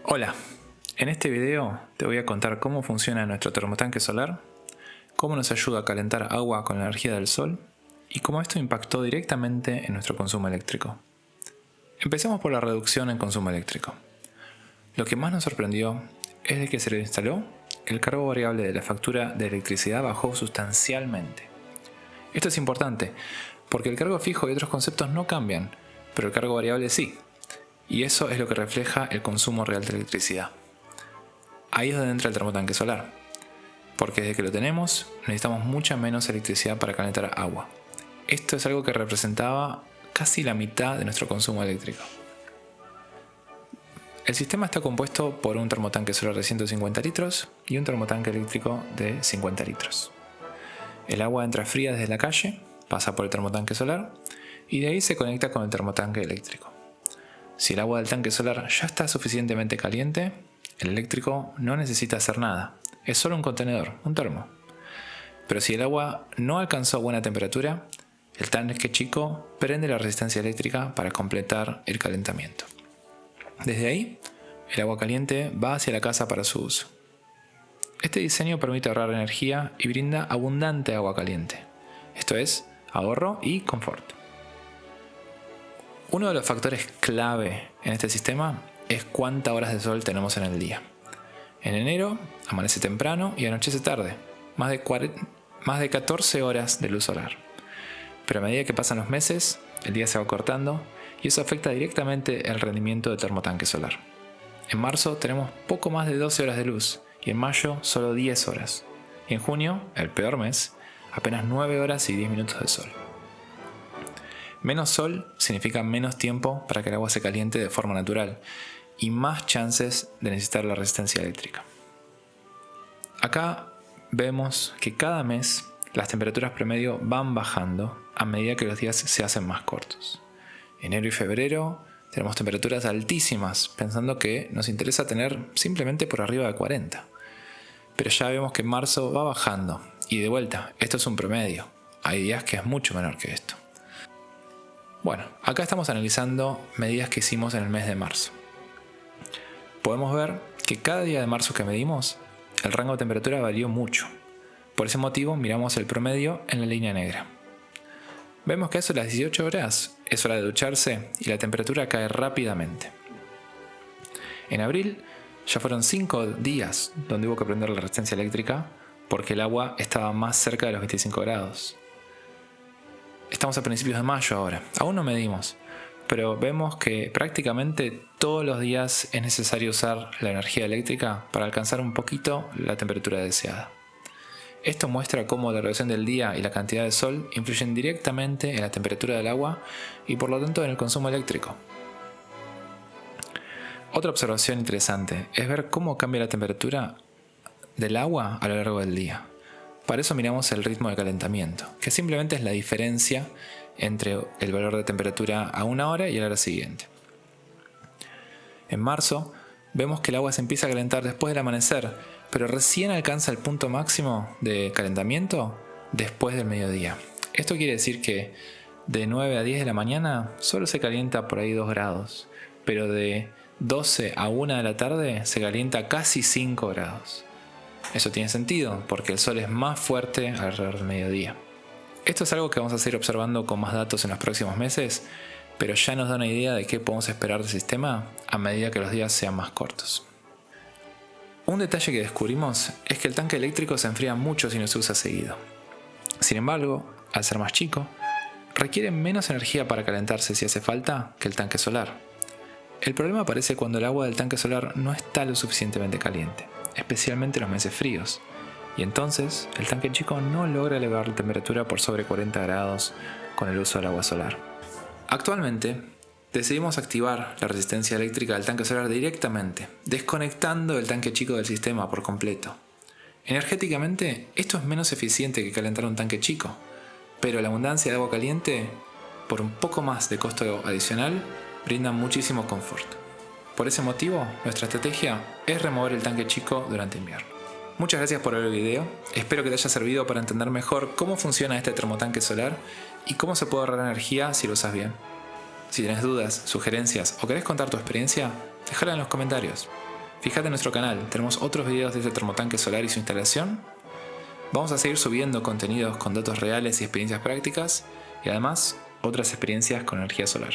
Hola, en este video te voy a contar cómo funciona nuestro termotanque solar, cómo nos ayuda a calentar agua con la energía del sol y cómo esto impactó directamente en nuestro consumo eléctrico. Empecemos por la reducción en consumo eléctrico. Lo que más nos sorprendió es de que se le instaló, el cargo variable de la factura de electricidad bajó sustancialmente. Esto es importante, porque el cargo fijo y otros conceptos no cambian, pero el cargo variable sí. Y eso es lo que refleja el consumo real de electricidad. Ahí es donde entra el termotanque solar, porque desde que lo tenemos necesitamos mucha menos electricidad para calentar agua. Esto es algo que representaba casi la mitad de nuestro consumo eléctrico. El sistema está compuesto por un termotanque solar de 150 litros y un termotanque eléctrico de 50 litros. El agua entra fría desde la calle, pasa por el termotanque solar y de ahí se conecta con el termotanque eléctrico. Si el agua del tanque solar ya está suficientemente caliente, el eléctrico no necesita hacer nada, es solo un contenedor, un termo. Pero si el agua no alcanzó buena temperatura, el tanque chico prende la resistencia eléctrica para completar el calentamiento. Desde ahí, el agua caliente va hacia la casa para su uso. Este diseño permite ahorrar energía y brinda abundante agua caliente, esto es, ahorro y confort. Uno de los factores clave en este sistema es cuántas horas de sol tenemos en el día. En enero amanece temprano y anochece tarde, más de 14 horas de luz solar. Pero a medida que pasan los meses, el día se va cortando y eso afecta directamente el rendimiento del termotanque solar. En marzo tenemos poco más de 12 horas de luz y en mayo solo 10 horas. Y en junio, el peor mes, apenas 9 horas y 10 minutos de sol. Menos sol significa menos tiempo para que el agua se caliente de forma natural y más chances de necesitar la resistencia eléctrica. Acá vemos que cada mes las temperaturas promedio van bajando a medida que los días se hacen más cortos. Enero y febrero tenemos temperaturas altísimas, pensando que nos interesa tener simplemente por arriba de 40. Pero ya vemos que en marzo va bajando y de vuelta, esto es un promedio. Hay días que es mucho menor que esto. Bueno, acá estamos analizando medidas que hicimos en el mes de marzo. Podemos ver que cada día de marzo que medimos, el rango de temperatura varió mucho. Por ese motivo miramos el promedio en la línea negra. Vemos que a eso de las 18 horas es hora de ducharse y la temperatura cae rápidamente. En abril ya fueron 5 días donde hubo que prender la resistencia eléctrica porque el agua estaba más cerca de los 25 grados. Estamos a principios de mayo ahora, aún no medimos, pero vemos que prácticamente todos los días es necesario usar la energía eléctrica para alcanzar un poquito la temperatura deseada. Esto muestra cómo la duración del día y la cantidad de sol influyen directamente en la temperatura del agua y por lo tanto en el consumo eléctrico. Otra observación interesante es ver cómo cambia la temperatura del agua a lo largo del día. Para eso miramos el ritmo de calentamiento, que simplemente es la diferencia entre el valor de temperatura a una hora y a la hora siguiente. En marzo vemos que el agua se empieza a calentar después del amanecer, pero recién alcanza el punto máximo de calentamiento después del mediodía. Esto quiere decir que de 9 a 10 de la mañana solo se calienta por ahí 2 grados, pero de 12 a 1 de la tarde se calienta casi 5 grados. Eso tiene sentido, porque el sol es más fuerte alrededor del mediodía. Esto es algo que vamos a seguir observando con más datos en los próximos meses, pero ya nos da una idea de qué podemos esperar del sistema a medida que los días sean más cortos. Un detalle que descubrimos es que el tanque eléctrico se enfría mucho si no se usa seguido. Sin embargo, al ser más chico, requiere menos energía para calentarse si hace falta que el tanque solar. El problema aparece cuando el agua del tanque solar no está lo suficientemente caliente, especialmente en los meses fríos, y entonces el tanque chico no logra elevar la temperatura por sobre 40 grados con el uso del agua solar. Actualmente, decidimos activar la resistencia eléctrica del tanque solar directamente, desconectando el tanque chico del sistema por completo. Energéticamente, esto es menos eficiente que calentar un tanque chico, pero la abundancia de agua caliente, por un poco más de costo adicional, brinda muchísimo confort. Por ese motivo, nuestra estrategia es remover el tanque chico durante invierno. Muchas gracias por ver el video, espero que te haya servido para entender mejor cómo funciona este termotanque solar y cómo se puede ahorrar energía si lo usas bien. Si tenés dudas, sugerencias o querés contar tu experiencia, déjala en los comentarios. Fíjate en nuestro canal, tenemos otros videos de este termotanque solar y su instalación. Vamos a seguir subiendo contenidos con datos reales y experiencias prácticas, y además otras experiencias con energía solar.